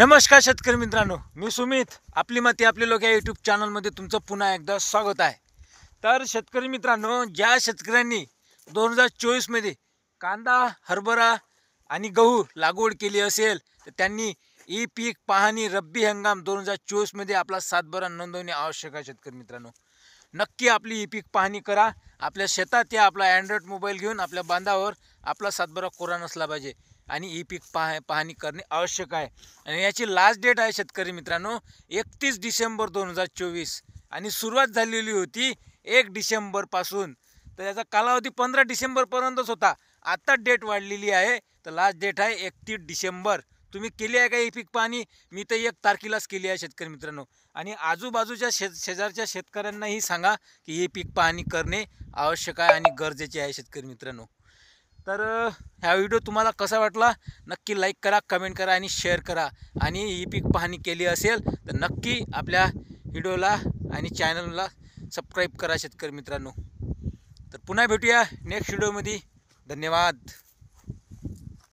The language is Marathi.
नमस्कार शेतकरी मित्रांनो, मी सुमित. आपली माती आपले लोक या यूट्यूब चॅनलमध्ये तुमचं पुन्हा एकदा स्वागत आहे. तर शेतकरी मित्रांनो, ज्या शेतकऱ्यांनी 2024मध्ये कांदा, हरभरा आणि गहू लागवड केली असेल तर त्यांनी ई पीक पाहणी रब्बी हंगाम 2024मध्ये आपला सातबारा नोंदवणे आवश्यक आहे. शेतकरी मित्रांनो, नक्की आपली ई पीक पाहणी करा. आपल्या शेतात या आपला अँड्रॉइड मोबाईल घेऊन आपल्या बांधावर आपला सातबारा कोरा नसला पाहिजे आणि ई पीक पाहणी करणे आवश्यक आहे. आणि याची लास्ट डेट आहे शेतकरी मित्रांनो 31 डिसेंबर 2024 आणि सुरुवात झालेली होती 1 डिसेंबरपासून. तर याचा कालावधी 15 डिसेंबरपर्यंतच होता. आता डेट वाढलेली आहे, तर लास्ट डेट आहे 31 डिसेंबर. तुम्ही केली आहे का ई पीक पाहणी? मी तर 1 तारखेलाच केली आहे शेतकरी मित्रांनो. आणि आजूबाजूच्या शेजारच्या शेतकऱ्यांनाही सांगा की ई पीक पाहणी करणे आवश्यक आहे आणि गरजेचे आहे शेतकरी मित्रांनो. तर हा व्हिडिओ तुम्हाला कसा वाटला नक्की लाईक करा, कमेंट करा आणि शेअर करा. आणि ई पीक पाहणी केली असेल तर नक्की आपल्या व्हिडिओला आणि चॅनलला सबस्क्राईब करा शेतकरी मित्रांनो. तर पुन्हा भेटूया नेक्स्ट व्हिडिओमध्ये. धन्यवाद.